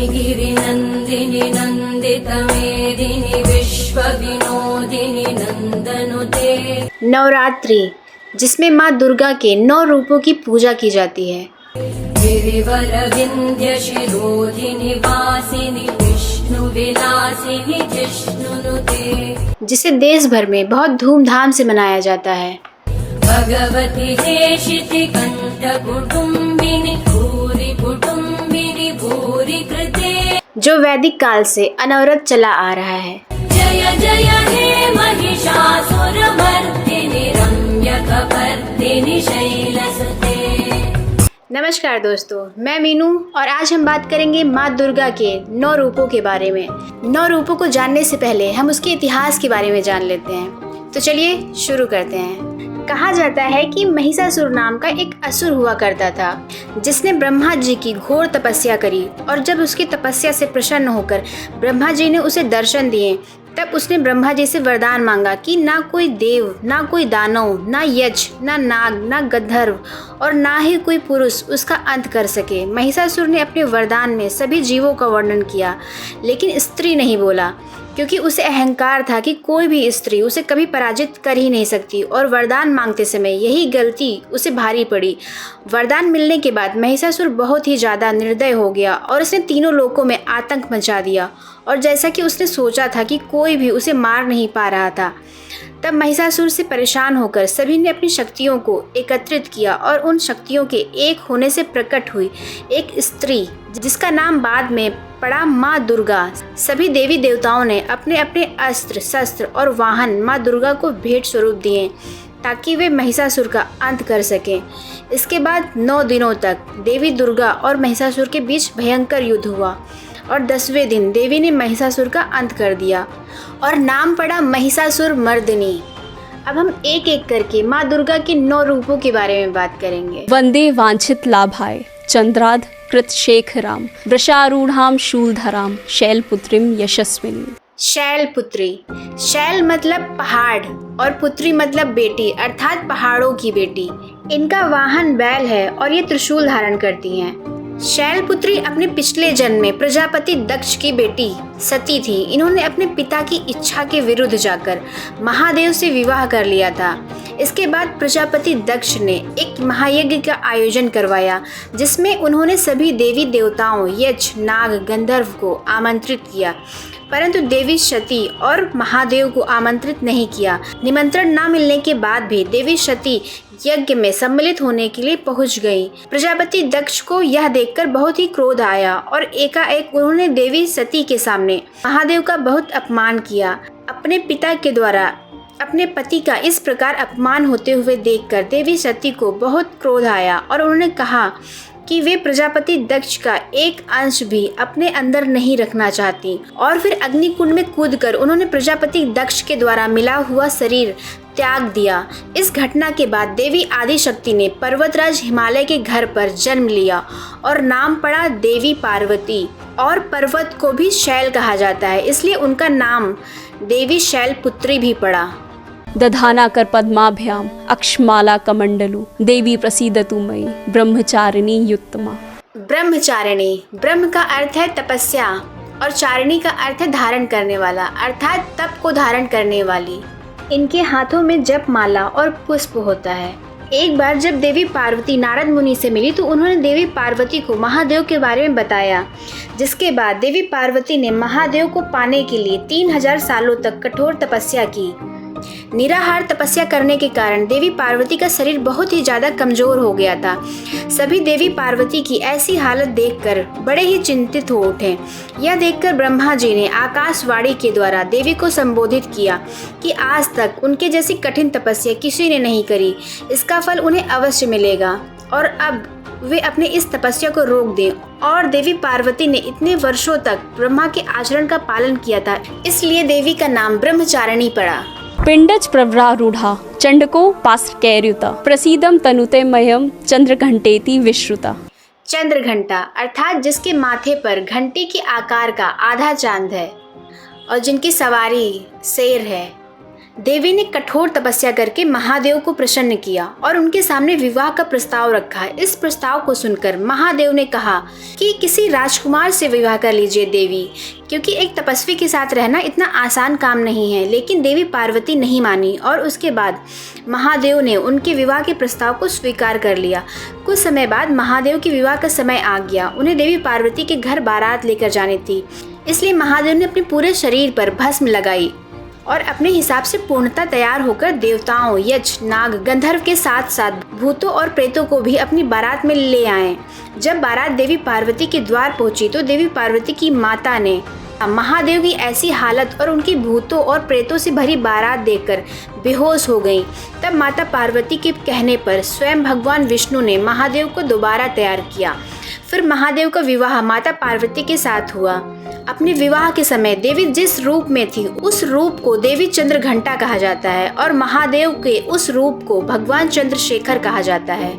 गिरिनन्दिनि नन्दितमेदिनि विश्वविनोदिनि नन्दनुते। नवरात्रि, जिसमें माँ दुर्गा के 9 रूपों की पूजा की जाती है। गिरिवरविन्ध्यशिरोधिनि वासिनि विष्णुविलासिनि जिष्णुनुते। जिसे देश भर में बहुत धूमधाम से मनाया जाता है। भगवति हेशिति कंठकुटुम्बिनि भूरि कुटुम्बिनि भूरि कृते। जो वैदिक काल से अनवरत चला आ रहा है। जय जय हे महिषासुरमर्दिनि रम्यकपर्दिनि शैलसुते। नमस्कार दोस्तों, मैं मीनू और आज हम बात करेंगे माँ दुर्गा के 9 रूपों के बारे में। 9 रूपों को जानने से पहले हम उसके इतिहास के बारे में जान लेते हैं। तो चलिए शुरू करते हैं। कहा जाता है कि महिषासुर नाम का एक असुर हुआ करता था, जिसने ब्रह्मा जी की घोर तपस्या करी और जब उसकी तपस्या से प्रसन्न होकर ब्रह्मा जी ने उसे दर्शन दिए, तब उसने ब्रह्मा जी से वरदान मांगा कि ना कोई देव, ना कोई दानव, ना यक्ष, ना नाग, ना गंधर्व और ना ही कोई पुरुष उसका अंत कर सके। महिषासुर ने अपने वरदान में सभी जीवों का वर्णन किया, लेकिन स्त्री नहीं बोला, क्योंकि उसे अहंकार था कि कोई भी स्त्री उसे कभी पराजित कर ही नहीं सकती और वरदान मांगते समय यही गलती उसे भारी पड़ी। वरदान मिलने के बाद महिषासुर बहुत ही ज़्यादा निर्दय हो गया और उसने तीनों लोकों में आतंक मचा दिया और जैसा कि उसने सोचा था कि कोई भी उसे मार नहीं पा रहा था, तब महिषासुर से परेशान होकर सभी ने अपनी शक्तियों को एकत्रित किया और उन शक्तियों के एक होने से प्रकट हुई एक स्त्री, जिसका नाम बाद में पड़ा माँ दुर्गा। सभी देवी देवताओं ने अपने अपने अस्त्र शस्त्र और वाहन माँ दुर्गा को भेंट स्वरूप दिए ताकि वे महिषासुर का अंत कर सकें। इसके बाद 9 दिनों तक देवी दुर्गा और महिषासुर के बीच भयंकर युद्ध हुआ और 10वें दिन देवी ने महिषासुर का अंत कर दिया और नाम पड़ा महिषासुर मर्दिनी। अब हम एक एक करके माँ दुर्गा के 9 रूपों के बारे में बात करेंगे। वंदे वांछित लाभाय चंद्राध कृत शेखराम वृषारूढ़ाम शूलधराम शैलपुत्रीम यशस्विनी। शैलपुत्री, शैल मतलब पहाड़ और पुत्री मतलब बेटी, अर्थात पहाड़ों की बेटी। इनका वाहन बैल है और ये त्रिशूल धारण करती हैं। शैलपुत्री अपने पिछले जन्म में प्रजापति दक्ष की बेटी सती थी। इन्होंने अपने पिता की इच्छा के विरुद्ध जाकर महादेव से विवाह कर लिया था। इसके बाद प्रजापति दक्ष ने एक महायज्ञ का आयोजन करवाया, जिसमें उन्होंने सभी देवी देवताओं यक्ष, नाग, गंधर्व को आमंत्रित किया, परंतु देवी सती और महादेव को आमंत्रित नहीं किया। निमंत्रण न मिलने के बाद भी देवी सती यज्ञ में सम्मिलित होने के लिए पहुंच गई। प्रजापति दक्ष को यह देखकर बहुत ही क्रोध आया और एकाएक उन्होंने देवी सती के सामने महादेव का बहुत अपमान किया। अपने पिता के द्वारा अपने पति का इस प्रकार अपमान होते हुए देखकर देवी सती को बहुत क्रोध आया और उन्होंने कहा कि वे प्रजापति दक्ष का एक अंश भी अपने अंदर नहीं रखना चाहती और फिर अग्निकुंड में कूदकर उन्होंने प्रजापति दक्ष के द्वारा मिला हुआ शरीर त्याग दिया। इस घटना के बाद देवी आदिशक्ति ने पर्वतराज हिमालय के घर पर जन्म लिया और नाम पड़ा देवी पार्वती। और पर्वत को भी शैल कहा जाता है, इसलिए उनका नाम देवी शैलपुत्री भी पड़ा। दधाना कर पद्माभ्याम अक्षमाला कमंडलु देवी प्रसीदतु मयि ब्रह्मचारिणी युत्तमा। ब्रह्मचारिणी, ब्रह्म का अर्थ है तपस्या और चारिणी का अर्थ है धारण करने वाला, अर्थात तप को धारण करने वाली। इनके हाथों में जप माला और पुष्प होता है। एक बार जब देवी पार्वती नारद मुनि से मिली तो उन्होंने देवी पार्वती को महादेव के बारे में बताया, जिसके बाद देवी पार्वती ने महादेव को पाने के लिए 3000 सालों तक कठोर तपस्या की। निराहार तपस्या करने के कारण देवी पार्वती का शरीर बहुत ही ज्यादा कमजोर हो गया था। सभी देवी पार्वती की ऐसी हालत देखकर बड़े ही चिंतित हो उठे। यह देखकर ब्रह्मा जी ने आकाशवाणी के द्वारा देवी को संबोधित किया कि आज तक उनके जैसी कठिन तपस्या किसी ने नहीं करी, इसका फल उन्हें अवश्य मिलेगा और अब वे अपने इस तपस्या को रोक दें। और देवी पार्वती ने इतने वर्षों तक ब्रह्मा के आचरण का पालन किया था, इसलिए देवी का नाम ब्रह्मचारिणी पड़ा। पिंडज प्रवरारूढ़ा चंडको पास्कैर्युता प्रसीदम तनुते मह्यम चंद्रघंटेति विश्रुता। चंद्रघंटा अर्थात जिसके माथे पर घंटे के आकार का आधा चांद है और जिनकी सवारी शेर है। देवी ने कठोर तपस्या करके महादेव को प्रसन्न किया और उनके सामने विवाह का प्रस्ताव रखा। इस प्रस्ताव को सुनकर महादेव ने कहा कि किसी राजकुमार से विवाह कर लीजिए देवी, क्योंकि एक तपस्वी के साथ रहना इतना आसान काम नहीं है। लेकिन देवी पार्वती नहीं मानी और उसके बाद महादेव ने उनके विवाह के प्रस्ताव को स्वीकार कर लिया। कुछ समय बाद महादेव के विवाह का समय आ गया। उन्हें देवी पार्वती के घर बारात लेकर जानी थी, इसलिए महादेव ने अपने पूरे शरीर पर भस्म लगाई और अपने हिसाब से पूर्णतः तैयार होकर देवताओं, यक्ष, नाग, गंधर्व के साथ साथ भूतों और प्रेतों को भी अपनी बारात में ले आए। जब बारात देवी पार्वती के द्वार पहुंची तो देवी पार्वती की माता ने महादेव की ऐसी हालत और उनकी भूतों और प्रेतों से भरी बारात देखकर बेहोश हो गईं। तब माता पार्वती के कहने पर स्वयं भगवान विष्णु ने महादेव को दोबारा तैयार किया। फिर महादेव का विवाह माता पार्वती के साथ हुआ। अपने विवाह के समय देवी जिस रूप में थी उस रूप को देवी चंद्रघंटा कहा जाता है और महादेव के उस रूप को भगवान चंद्रशेखर कहा जाता है।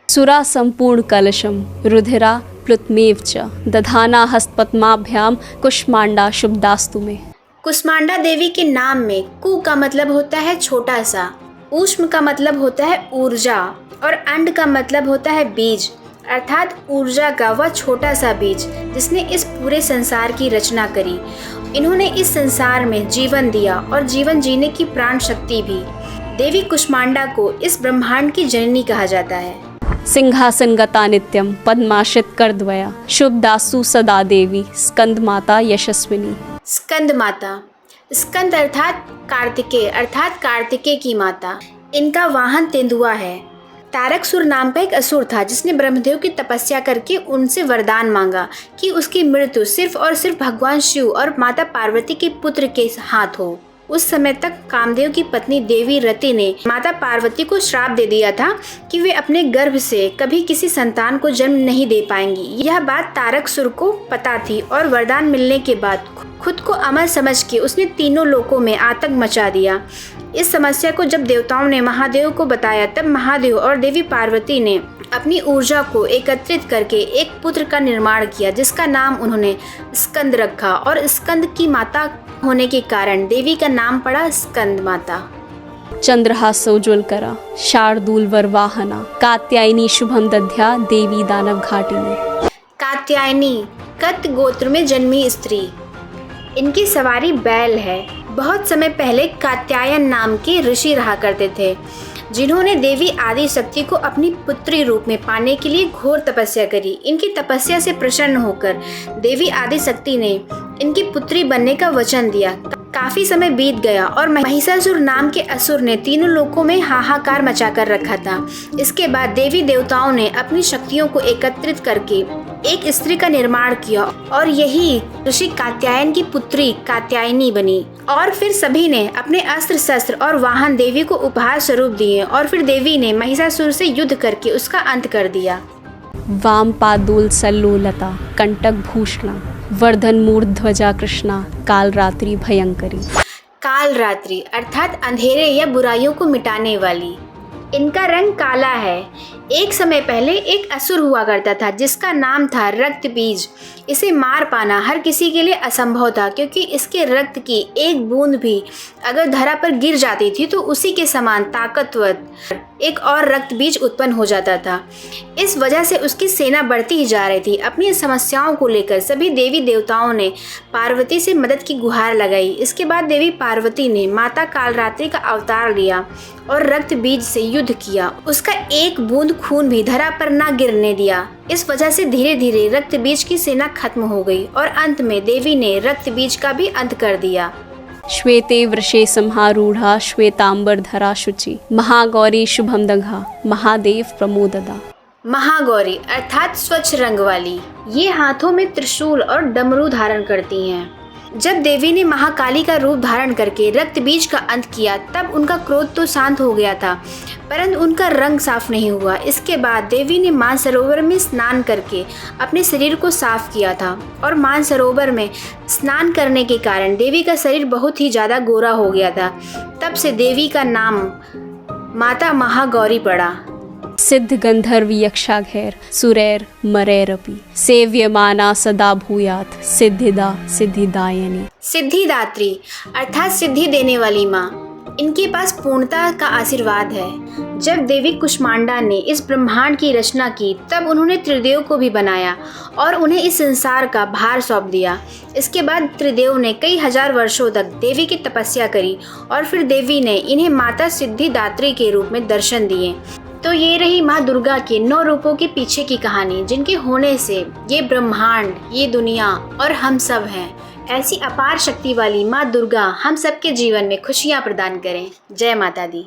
सुरा संपूर्ण कलशम रुधिरा प्लुतमेव च दधाना हस्तपद्माभ्याम कुष्मांडा शुभदास्तु में। कुष्मांडा देवी के नाम में कु का मतलब होता है छोटा सा, ऊष्म का मतलब होता है ऊर्जा और अंड का मतलब होता है बीज, अर्थात ऊर्जा का वह छोटा सा बीज जिसने इस पूरे संसार की रचना करी। इन्होंने इस संसार में जीवन दिया और जीवन जीने की प्राण शक्ति भी। देवी कुष्मांडा को इस ब्रह्मांड की जननी कहा जाता है। सिंहासन गता नित्यम पद्माशित करद्वया शुभदासु सदा देवी स्कंद माता यशस्विनी। स्कंद माता, स्कंद अर्थात कार्तिकेय की माता। इनका वाहन तेंदुआ है। तारकासुर नाम का एक असुर था जिसने ब्रह्मदेव की तपस्या करके उनसे वरदान मांगा कि उसकी मृत्यु सिर्फ और सिर्फ भगवान शिव और माता पार्वती के पुत्र के हाथ हो। उस समय तक कामदेव की पत्नी देवी रति ने माता पार्वती को श्राप दे दिया था कि वे अपने गर्भ से कभी किसी संतान को जन्म नहीं दे पाएंगी। यह बात तारकासुर को पता थी और वरदान मिलने के बाद खुद को अमर समझ के उसने तीनों लोकों में आतंक मचा दिया। इस समस्या को जब देवताओं ने महादेव को बताया तब महादेव और देवी पार्वती ने अपनी ऊर्जा को एकत्रित करके एक पुत्र का निर्माण किया जिसका नाम उन्होंने स्कंद रखा और स्कंद की माता होने के कारण देवी का नाम पड़ा स्कंद माता। चंद्रहासोज्वल करा शार्दूल वरवाहना कात्यायनी शुभम दध्या देवी दानव घाटिनी। कात्यायनी कत गोत्र में जन्मी स्त्री। इनकी सवारी बैल है। बहुत समय पहले कात्यायन नाम के ऋषि रहा करते थे जिन्होंने देवी आदि शक्ति को अपनी पुत्री रूप में पाने के लिए घोर तपस्या करी। इनकी तपस्या से प्रसन्न होकर देवी आदि शक्ति ने इनकी पुत्री बनने का वचन दिया। काफी समय बीत गया और महिषासुर नाम के असुर ने तीनों लोकों में हाहाकार मचा कर रखा था। इसके बाद देवी देवताओं ने अपनी शक्तियों को एकत्रित करके एक स्त्री का निर्माण किया और यही ऋषि कात्यायन की पुत्री कात्यायनी बनी। और फिर सभी ने अपने अस्त्र शस्त्र और वाहन देवी को उपहार स्वरूप दिए और फिर देवी ने महिषासुर से युद्ध करके उसका अंत कर दिया। वाम पादूल सल्लोलता कंटक भूषणा वर्धन मूर्ध्वजा कृष्णा काल रात्रि भयंकरी। काल रात्रि अर्थात अंधेरे या बुराइयों को मिटाने वाली। इनका रंग काला है। एक समय पहले एक असुर हुआ करता था जिसका नाम था रक्त बीज। इसे मार पाना हर किसी के लिए असंभव था क्योंकि इसके रक्त की एक बूंद भी अगर धरा पर गिर जाती थी तो उसी के समान ताकतवर एक और रक्त बीज उत्पन्न हो जाता था। इस वजह से उसकी सेना बढ़ती ही जा रही थी। अपनी समस्याओं को लेकर सभी देवी देवताओं ने पार्वती से मदद की गुहार लगाई। इसके बाद देवी पार्वती ने माता कालरात्रि का अवतार लिया और रक्त बीज से युद्ध किया। उसका एक बूंद खून भी धरा पर न गिरने दिया। इस वजह से धीरे धीरे रक्त बीज की सेना खत्म हो गई और अंत में देवी ने रक्त बीज का भी अंत कर दिया। श्वेते वृषे संहारूढ़ा श्वेतांबर धरा शुचि महागौरी शुभम दघा महादेव प्रमोददा। महागौरी अर्थात स्वच्छ रंग वाली। ये हाथों में त्रिशूल और डमरू धारण करती हैं। जब देवी ने महाकाली का रूप धारण करके रक्त बीज का अंत किया तब उनका क्रोध तो शांत हो गया था परंतु उनका रंग साफ नहीं हुआ। इसके बाद देवी ने मानसरोवर में स्नान करके अपने शरीर को साफ किया था और मानसरोवर में स्नान करने के कारण देवी का शरीर बहुत ही ज़्यादा गोरा हो गया था। तब से देवी का नाम माता महागौरी पड़ा। सिद्ध गंधर्व यक्षाघैर सुरैर मरैरपि सेव्यमाना सदा भूयात सिद्धिदा सिद्धिदायनी। सिद्धिदात्री अर्थात सिद्धि देने वाली माँ। इनके पास पूर्णता का आशीर्वाद है। जब देवी कुष्मांडा ने इस ब्रह्मांड की रचना की तब उन्होंने त्रिदेव को भी बनाया और उन्हें इस संसार का भार सौंप दिया। इसके बाद त्रिदेव ने कई हजार वर्षों तक देवी की तपस्या करी और फिर देवी ने इन्हें माता सिद्धिदात्री के रूप में दर्शन दिए। तो ये रही माँ दुर्गा के 9 रूपों के पीछे की कहानी, जिनके होने से ये ब्रह्मांड, ये दुनिया और हम सब हैं। ऐसी अपार शक्ति वाली माँ दुर्गा हम सबके जीवन में खुशियाँ प्रदान करें। जय माता दी।